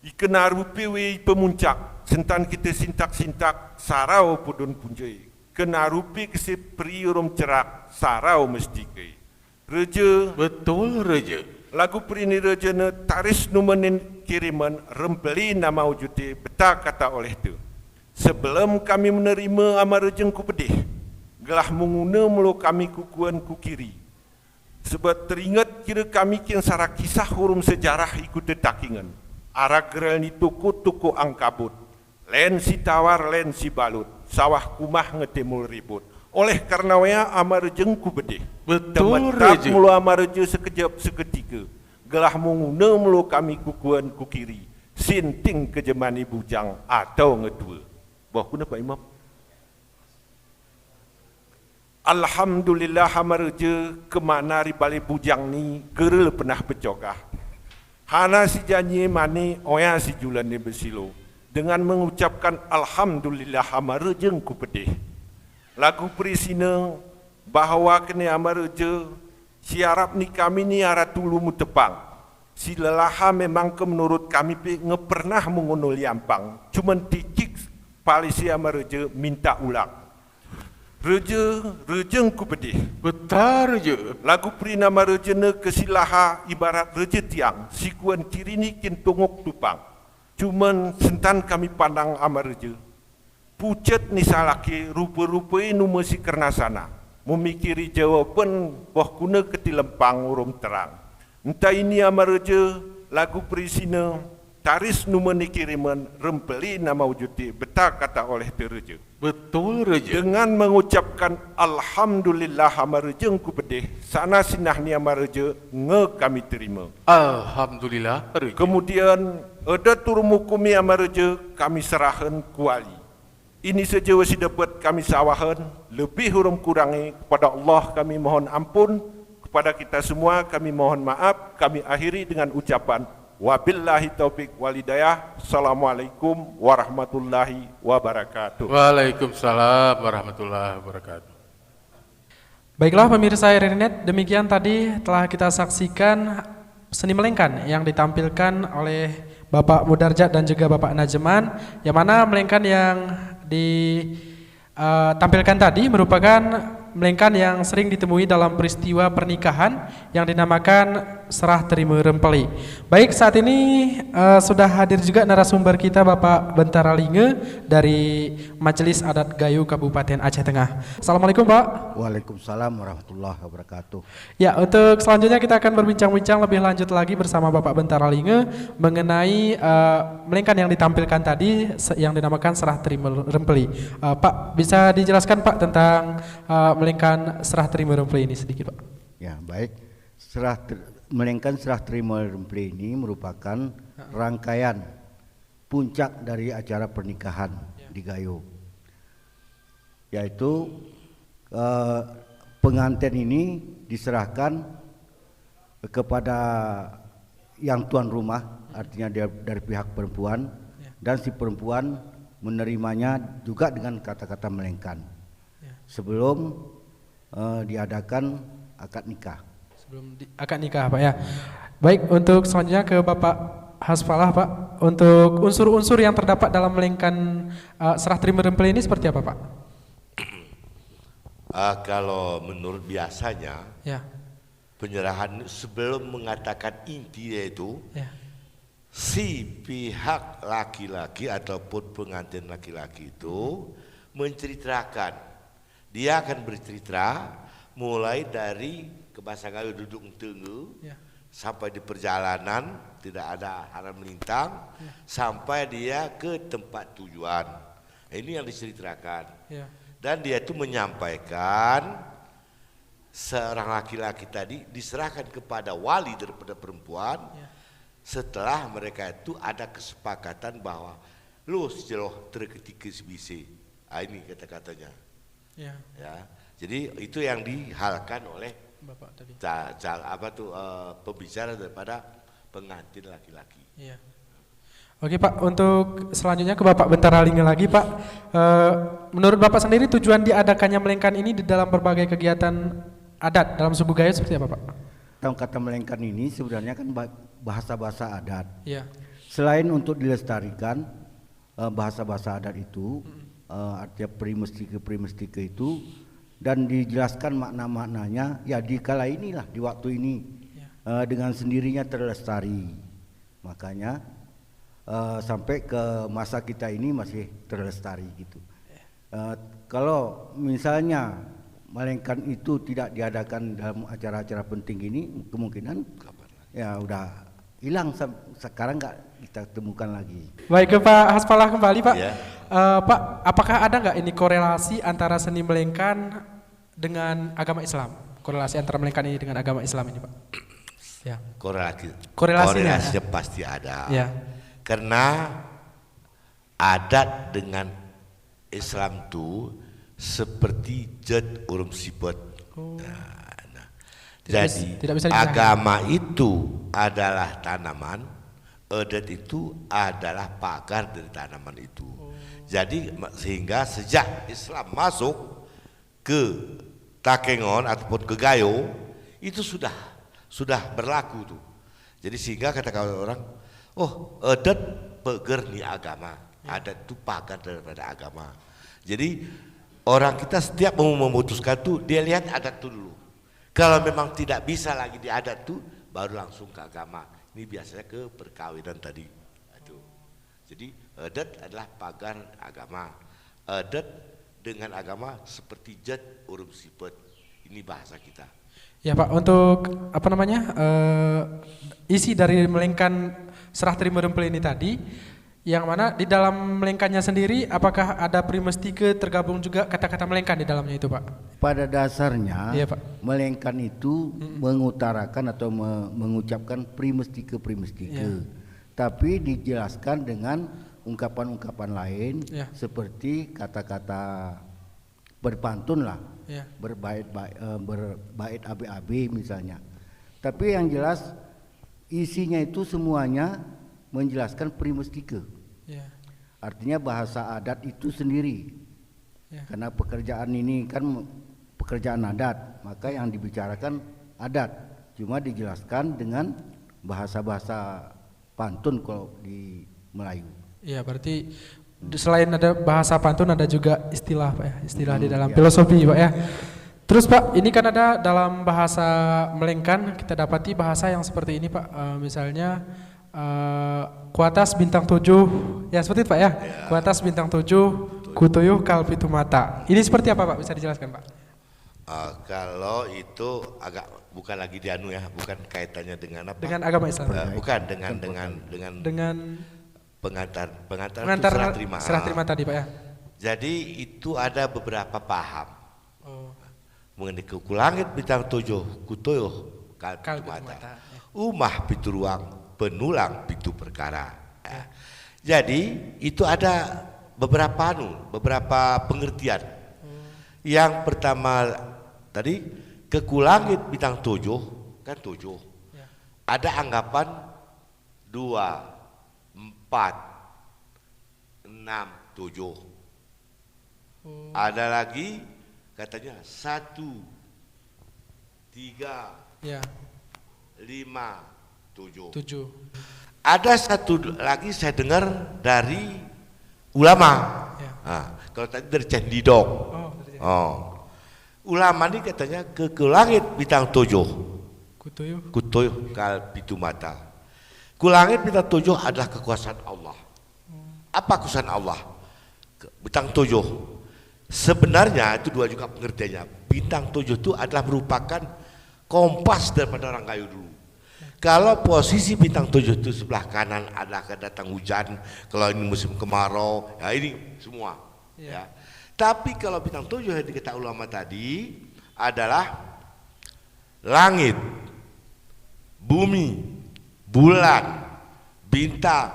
Ikena rupi wei pemuncak, sentan kita sintak-sintak, sarau pudun punjai. Kena rupi kesi peri urum cerak, sarau mesti kei. Reja, Betul Raja. lagu perini reja ne taris numenin kiriman, rempeli nama wujudi, beta kata oleh tu. Sebelum kami menerima amar rejeng ku pedih, gelah menguna mulu kami kukuan ku kiri. Sebab teringat kira kami kian sarah kisah hurum sejarah ikut tetakingan. Arah gerel ni tuku angkabut. Len si tawar, len si balut. Sawah kumah ngetemul ribut. Oleh karena waya amar rejeng ku bedih. Betul Temetap Raja. mulu amar reje sekejap seketika. Gelah menguna mulu kami kukuan ku kiri. Sinting kejemani bujang atau ngedua. Wah, kenapa Imam? Alhamdulillah hamarja kemana ribali bujang ni gerel pernah bercogah. Hana si janji mani oya si julan ni bersilo. Dengan mengucapkan Alhamdulillah hamarja ku pedih. Lagu perisina bahawa kena hamarja si Arab ni kami ni arah tulumu tepang. Si lelaha memang ke menurut kami ngepernah mengunul yampang. Cuman tikik palisi hamarja minta ulang. Rejeng ku pedih. Betul Raja. Lagu perinama rejena kesilaha ibarat reje tiang. Sikuan kiri ni kin tunguk tupang. Cuman sentan kami pandang amar reje. Pucet ni salaki rupa-rupai nu mesti kerna sana. Memikiri jawapan boh kuna ketilempang urum terang. Entah ini amar reje lagu perisina taris nu menikiriman rempeli nama wujudi. Beta kata oleh tereje. Betul Raja. Dengan mengucapkan Alhamdulillah amarejeng ku pedih, sana sinah ni amarejeng nge kami terima. Alhamdulillah Raja. Kemudian ada turmukumi amarejeng kami serahan kuali. Ini saja wasi dapat kami sawahan, lebih hurum kurangi kepada Allah kami mohon ampun, kepada kita semua kami mohon maaf, kami akhiri dengan ucapan wabillahi taufik walidayah. Assalamualaikum warahmatullahi wabarakatuh. Waalaikumsalam warahmatullahi wabarakatuh. Baiklah pemirsa RRI.net, demikian tadi telah kita saksikan seni melengkan yang ditampilkan oleh Bapak Mudarjat dan juga Bapak Najman, yang mana melengkan yang ditampilkan tadi merupakan melengkan yang sering ditemui dalam peristiwa pernikahan yang dinamakan serah terima rempeli. Baik, saat ini sudah hadir juga narasumber kita Bapak Bentara Linge dari Majelis Adat Gayo Kabupaten Aceh Tengah. Assalamualaikum Pak. Waalaikumsalam warahmatullahi wabarakatuh. Ya, untuk selanjutnya kita akan berbincang-bincang lebih lanjut lagi bersama Bapak Bentara Linge mengenai melengkan yang ditampilkan tadi yang dinamakan serah terima rempeli. Pak, bisa dijelaskan Pak tentang melengkan serah terima rempeli ini sedikit Pak? Ya, baik. Melengkan serah terima rempeli ini merupakan rangkaian puncak dari acara pernikahan di Gayo. Yaitu pengantin ini diserahkan kepada yang tuan rumah, artinya dia dari pihak perempuan, dan si perempuan menerimanya juga dengan kata-kata melengkan sebelum diadakan akad nikah. Sebelum akad nikah Pak ya. Baik, untuk selanjutnya ke Bapak Hasfalah Pak. Untuk unsur-unsur yang terdapat dalam melengkan serah terima rempeli ini seperti apa Pak? Kalau menurut biasanya Ya. penyerahan sebelum mengatakan inti yaitu Ya. si pihak laki-laki ataupun pengantin laki-laki itu menceritakan, dia akan bercerita mulai dari kebasangan duduk tunggu sampai di perjalanan tidak ada halang melintang sampai dia ke tempat tujuan. Ini yang diceritakan. Dan dia itu menyampaikan seorang laki-laki tadi diserahkan kepada wali daripada perempuan setelah mereka itu ada kesepakatan bahwa lu sejeloh terketika sebisi Ini kata-katanya. Ya, Ya, jadi itu yang dihalkan oleh Bapak tadi. pembicara daripada pengantin laki-laki. Iya. Oke Pak, untuk selanjutnya ke Bapak Bentaralinga lagi Pak. Menurut Bapak sendiri tujuan diadakannya melengkan ini di dalam berbagai kegiatan adat dalam suku Gayo seperti apa Pak? Tahu kata melengkan ini sebenarnya kan bahasa-bahasa adat. Iya. Selain untuk dilestarikan bahasa-bahasa adat itu, artinya primestike itu, dan dijelaskan makna-maknanya, ya di kala inilah, di waktu ini dengan sendirinya terlestari. Makanya sampai ke masa kita ini masih terlestari gitu. Kalau misalnya melengkan itu tidak diadakan dalam acara-acara penting ini, kemungkinan ya udah hilang, sekarang nggak kita temukan lagi. Baik ke Pak Haspalah kembali Pak. Ya. Pak, apakah ada nggak ini korelasi antara seni melengkan dengan agama Islam? Korelasi antara melengkan ini dengan agama Islam ini Pak? Ya. Korelasinya pasti ada. Ya. Karena adat dengan Islam itu seperti jet urung sipet. Jadi tidak bisa dipisahkan. agama itu adalah tanaman, adat itu adalah pagar dari tanaman itu. Jadi sehingga sejak Islam masuk ke Takengon ataupun ke Gayo itu sudah berlaku tuh. Jadi sehingga kata-kata orang, oh adat peger nih agama, adat itu pagar daripada agama. Jadi orang kita setiap mau memutuskan tuh dia lihat adat itu dulu. Kalau memang tidak bisa lagi di adat tuh baru langsung ke agama. Ini biasanya ke perkawinan tadi. Itu. Jadi adat adalah pagar agama. Adat dengan agama seperti jet urung sipet. Ini bahasa kita. Ya Pak, untuk apa namanya isi dari melengkan serah terima rempel ini tadi, yang mana di dalam melengkannya sendiri, apakah ada primestike tergabung juga kata-kata melengkan di dalamnya itu Pak? Pada dasarnya, Iya, Pak. melengkan itu mengutarakan atau mengucapkan primestike. Iya. Tapi dijelaskan dengan ungkapan-ungkapan lain, Iya. seperti kata-kata berpantun lah, Iya. berbait AB misalnya. Tapi yang jelas isinya itu semuanya menjelaskan primestike. Ya. Artinya bahasa adat itu sendiri. Ya. Karena pekerjaan ini kan pekerjaan adat, maka yang dibicarakan adat. Cuma dijelaskan dengan bahasa-bahasa pantun kalau di Melayu. Iya, berarti selain ada bahasa pantun ada juga istilah Pak ya, istilah di dalam ya. filosofi Pak ya. Terus Pak, ini kan ada dalam bahasa melengkan kita dapati bahasa yang seperti ini Pak, misalnya kuatas bintang 7, ya seperti itu Pak ya. Kuatas bintang 7, kutuyuh kalpitu mata. Ini seperti apa Pak? Bisa dijelaskan Pak? Kalau itu agak bukan lagi dianu ya, bukan kaitannya dengan apa? Dengan agama Islam. Bukan dengan pengantar serah terima tadi Pak ya. Jadi itu ada beberapa paham. Oh. Mengenai kuku langit bintang 7, kutuyuh kalpitu mata. Umah pitu ruang, penulang pitu perkara. Jadi itu ada beberapa pengertian. Yang pertama tadi kekulangit bintang 7 kan 7. Ya. Ada anggapan 2, 4, 6, 7. Ada lagi katanya 1, 3, Ya. 5, 7. 7. Ada satu lagi saya dengar dari ulama. Ya. Nah, kalau tadi dari Cendidong. Ulama ini katanya ke langit bintang 7. Kutuyuh kalpitu mata. Ku langit bintang 7 adalah kekuasaan Allah. Apa kekuasaan Allah? Bintang 7. Sebenarnya itu dua juga pengertiannya. Bintang 7 itu adalah merupakan kompas daripada orang Gayo dulu. Kalau posisi bintang 7 itu sebelah kanan adalah datang hujan, kalau ini musim kemarau, ya ini semua. Ya. Tapi kalau bintang 7 yang dikata ulama tadi adalah langit, bumi, bulan, bintang,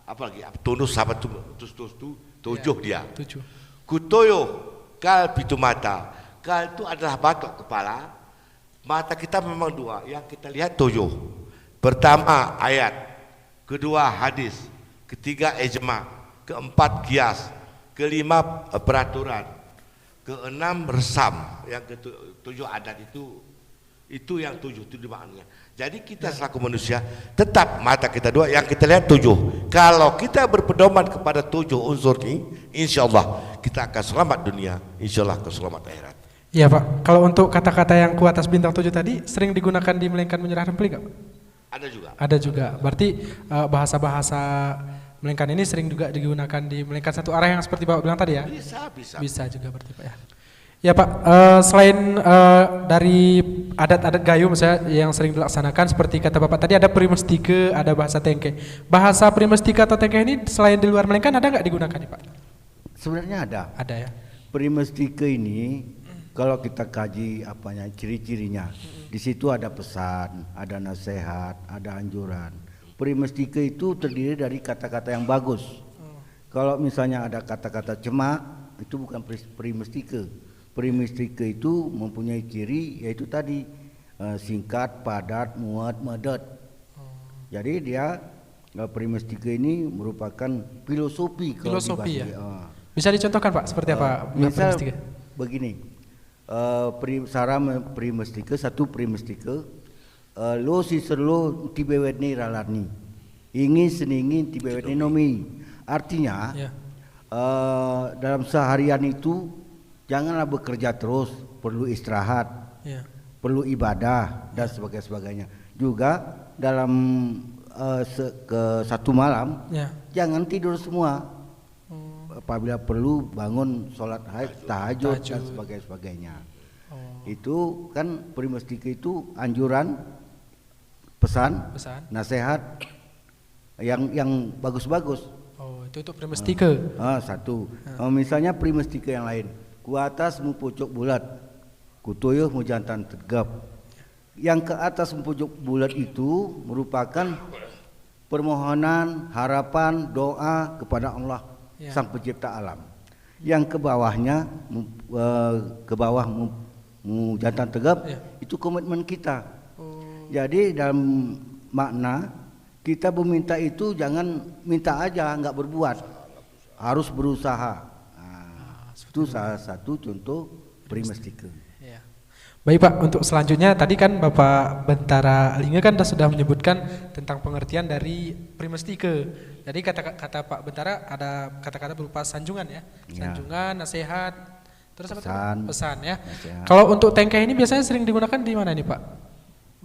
apalagi tunduk sahabat terus 7 dia. 7. Kutoyo kal pitu mata. Kal itu adalah batok kepala. Mata kita memang dua. Yang kita lihat toyo. Pertama ayat, kedua hadis, ketiga ijma, keempat kias, kelima peraturan, keenam resam, yang ketujuh adat itu yang tujuh itu maknanya. Jadi kita selaku manusia tetap mata kita dua, yang kita lihat tujuh. Kalau kita berpedoman kepada tujuh unsur ini, insya Allah kita akan selamat dunia, insya Allah akan selamat akhirat. Iya Pak, kalau untuk kata-kata yang ku atas bintang 7 tadi sering digunakan di Melainkan Menyerah Rempeli nggak Pak? Ada juga. Ada juga, berarti bahasa-bahasa Melainkan ini sering juga digunakan di Melainkan satu arah yang seperti Bapak bilang tadi ya? Bisa juga berarti Pak ya. Ya Pak, selain dari adat-adat gayo misalnya yang sering dilaksanakan seperti kata Bapak tadi ada primestika, ada bahasa tengke. Bahasa primestika atau tengke ini selain di luar Melainkan ada nggak digunakan nih Pak? Sebenarnya ada. Ada ya. Primestika ini kalau kita kaji apanya ciri-cirinya, di situ ada pesan, ada nasihat, ada anjuran. Primestika itu terdiri dari kata-kata yang bagus. Kalau misalnya ada kata-kata cemak, itu bukan primestika. Primestika itu mempunyai ciri yaitu tadi singkat, padat, muat, medet. Jadi dia primestika ini merupakan filosofi. Filosofi ya. Bisa dicontohkan Pak seperti apa? Misal begini, sara primestika, satu primestika, lo si serlo tibewetni ralani, ingin seningin tibewetni nomi. Artinya dalam seharian itu janganlah bekerja terus, perlu istirahat, perlu ibadah dan sebagainya. Juga dalam satu malam jangan tidur semua. Apabila perlu bangun sholat tahajud dan sebagainya. Itu kan primestika itu anjuran, pesan, nasihat yang bagus-bagus. Oh, itu untuk primestika. Satu. Misalnya primestika yang lain. Ku atas mu pucuk bulat, ku tuyuh mu jantan tegap. Yang ke atas mu pucuk bulat itu merupakan permohonan, harapan, doa kepada Allah, Sang Pencipta alam. Yang ke bawahnya, ke bawah mu jantan tegap, itu komitmen kita. Jadi dalam makna kita meminta itu jangan minta aja, nggak berbuat, harus berusaha. Itu salah satu contoh primestika. Baik Pak, untuk selanjutnya tadi kan Bapak Bentara Linge kan sudah menyebutkan tentang pengertian dari primestika. Jadi kata Pak Bentara ada kata-kata berupa sanjungan ya, sanjungan, nasihat, terus apa tadi? Pesan ya. Nasihat. Kalau untuk tengkeh ini biasanya sering digunakan di mana nih Pak?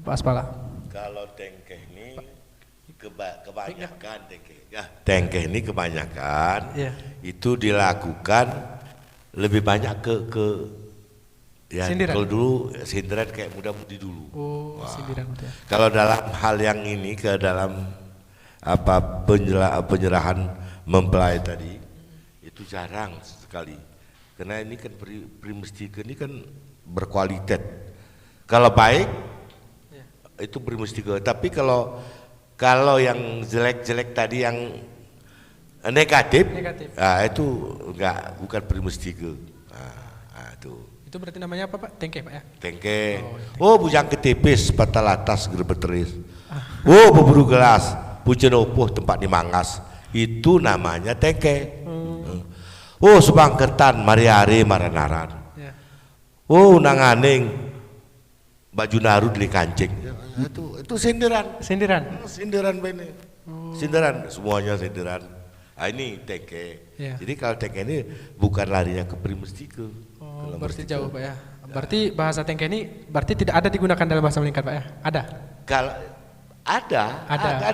Pak Aspala. Kalau tengkeh ini kebanyakan tengkeh ini kebanyakan itu dilakukan lebih banyak ke ya, sindiran. Kalau dulu sindiran kayak muda-mudi dulu. Sindiran ya. Kalau dalam hal yang ini ke dalam apa penyerahan mempelai tadi itu jarang sekali. Karena ini kan primestika ini kan berkualitas. Kalau baik itu primestika. Tapi kalau yang jelek-jelek tadi yang negatif. Itu bukan primestika. Itu berarti namanya apa Pak? Tengkeh Pak ya? Tengkeh. Bujang ketipis, patal atas gerbeteris. Berburu gelas, pucen opuh tempat dimangas. Itu namanya tengkeh. Subangkertan, mari-hari maranaran. Nanganing baju narud li kancing. Itu sindiran. Sindiran bener. Sindiran, semuanya sindiran. Ini tengkeh. Jadi kalau tengkeh ini bukan larinya ke primestika. Berarti jauh Pak ya. Berarti bahasa tengkeh ini berarti tidak ada digunakan dalam bahasa Melingkat Pak ya? Ada? Kalau ada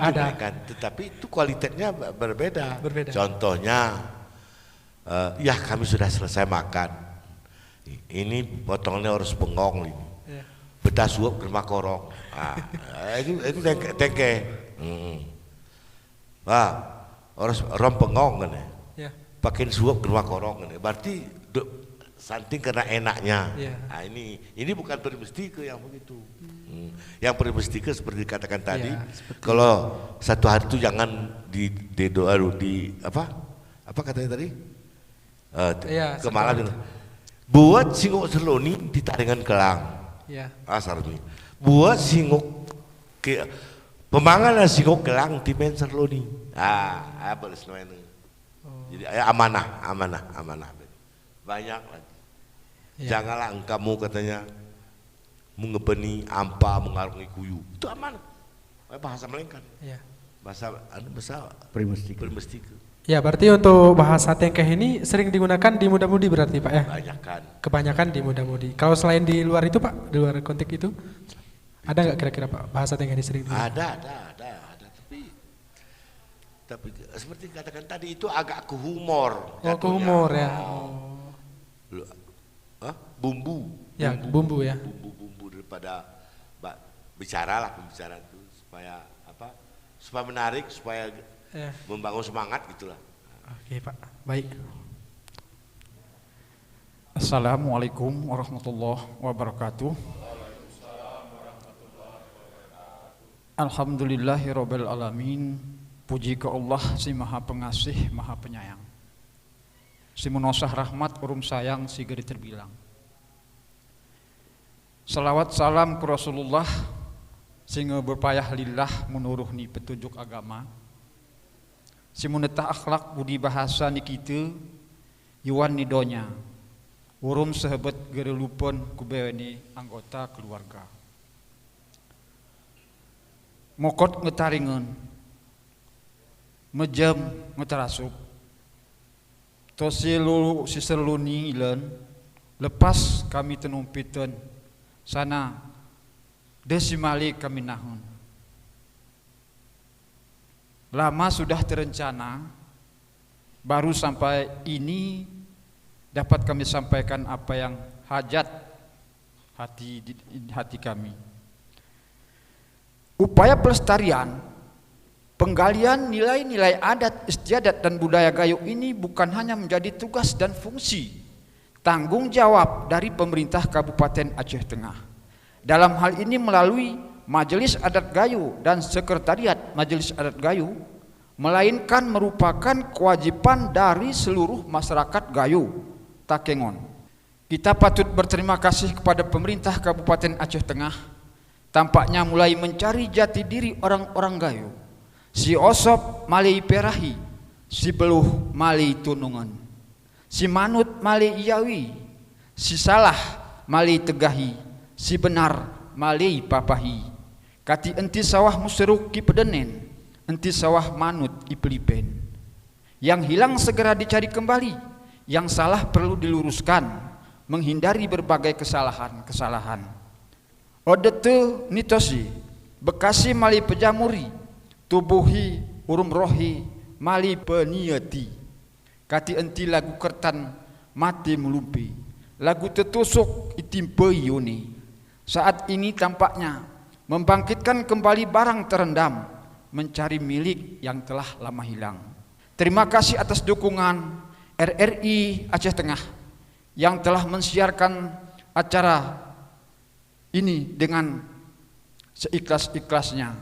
digunakan, tetapi itu kualitasnya berbeda. Contohnya, kami sudah selesai makan. Ini potongnya harus bengong ini. Betas suap germa korong. Itu tengkeh. Harus rom bengong kan ya. Pakai suap germa korong kan. Berarti santing karena enaknya. Ini bukan primestika yang begitu. Yang primestika seperti dikatakan tadi, kalau satu hari itu jangan di apa katanya tadi? Iya, kemalang itu. Buat singok serloni ditaringan kelang. Iya. Asar ini. Buat singok ke pemangan singok kelang di men serloni. Apa itu? Jadi amanah. Banyak lagi. Iya. Janganlah engkamu katanya mengebeni ampa mengarungi kuyu. Itu amanah. Bahasa Melengkan. Iya. Bahasa Primestika. Primestika. Ya, berarti untuk bahasa tengkeh ini sering digunakan di muda-mudi berarti Pak ya? Banyak kan. Kebanyakan di muda-mudi. Kalau selain di luar itu Pak, di luar konteks itu, ada nggak kira-kira Pak bahasa tengkeh ini sering digunakan? Ada. Tapi seperti katakan tadi itu agak ke humor. Oh, ke humor ya. Bumbu. Ya, bumbu ya. Bumbu daripada pembicara itu supaya apa? Supaya menarik, supaya Ya. membangun semangat gitulah. Oke Pak, baik. Assalamualaikum warahmatullahi wabarakatuh. Alhamdulillahirabbil alamin. Puji ke Allah si Maha Pengasih, Maha Penyayang. Si munosah rahmat urum sayang si gede terbilang. Salawat salam ke Rasulullah sehingga berpayah lillah menuruhni petunjuk agama. Si munetah akhlak budi bahasa ni kita yuan ni donya. Urum sahabat gerelupon kubewani anggota keluarga. Mokot ngetaringan, mejam ngetarasup. Tosilu siserluni ilen, lepas kami tenumpitan sana desimali kami nahun. Lama sudah terencana, baru sampai ini dapat kami sampaikan apa yang hajat hati kami. Upaya pelestarian, penggalian nilai-nilai adat, istiadat dan budaya Gayo ini bukan hanya menjadi tugas dan fungsi tanggung jawab dari pemerintah Kabupaten Aceh Tengah. Dalam hal ini melalui Majelis Adat Gayo dan Sekretariat Majelis Adat Gayo, melainkan merupakan kewajiban dari seluruh masyarakat Gayo Takengon. Kita patut berterima kasih kepada pemerintah Kabupaten Aceh Tengah, tampaknya mulai mencari jati diri orang-orang Gayo. Si Osop malai perahi, si Beluh malai tunungan, si Manut malai iyawi, si Salah malai tegahi, si Benar malai papahi. Kati enti sawah museruk ki pedenen, enti sawah manut ipelipen. Yang hilang segera dicari kembali, yang salah perlu diluruskan, menghindari berbagai kesalahan-kesalahan. Odete nitosi, Bekasi mali pejamuri, tubuhi urum rohi mali peniati. Kati enti lagu kertan mati melumpi, lagu tetusuk itimpai yoni. Saat ini tampaknya membangkitkan kembali barang terendam, mencari milik yang telah lama hilang. Terima kasih atas dukungan RRI Aceh Tengah yang telah mensiarkan acara ini dengan seikhlas-ikhlasnya.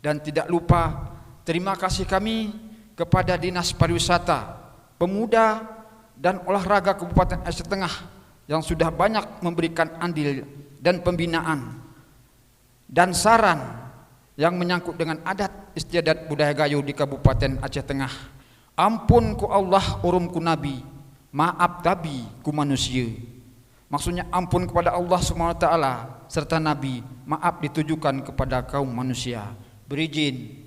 Dan tidak lupa terima kasih kami kepada Dinas Pariwisata, Pemuda dan Olahraga Kabupaten Aceh Tengah yang sudah banyak memberikan andil dan pembinaan dan saran yang menyangkut dengan adat istiadat budaya Gayo di Kabupaten Aceh Tengah. Ampun ku Allah urum ku Nabi, maaf tabi ku manusia. Maksudnya ampun kepada Allah SWT serta Nabi, maaf ditujukan kepada kaum manusia. Berizin.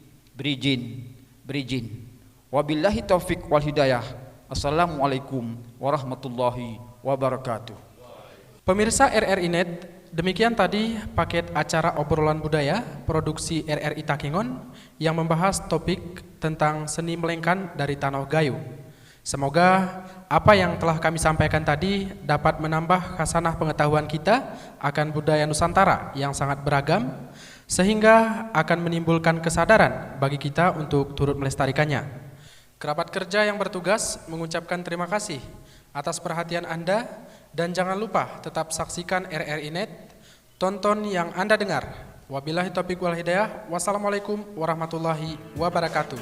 Wabillahi taufik wal hidayah. Assalamualaikum warahmatullahi wabarakatuh. Pemirsa RRI Net, demikian tadi paket acara obrolan budaya produksi RRI Takengon yang membahas topik tentang seni melengkan dari Tanah Gayo. Semoga apa yang telah kami sampaikan tadi dapat menambah khasanah pengetahuan kita akan budaya Nusantara yang sangat beragam, sehingga akan menimbulkan kesadaran bagi kita untuk turut melestarikannya. Kerabat kerja yang bertugas mengucapkan terima kasih atas perhatian Anda, dan jangan lupa tetap saksikan RRI Net, tonton yang Anda dengar. Wabillahi taufiq wal hidayah. Wassalamualaikum warahmatullahi wabarakatuh.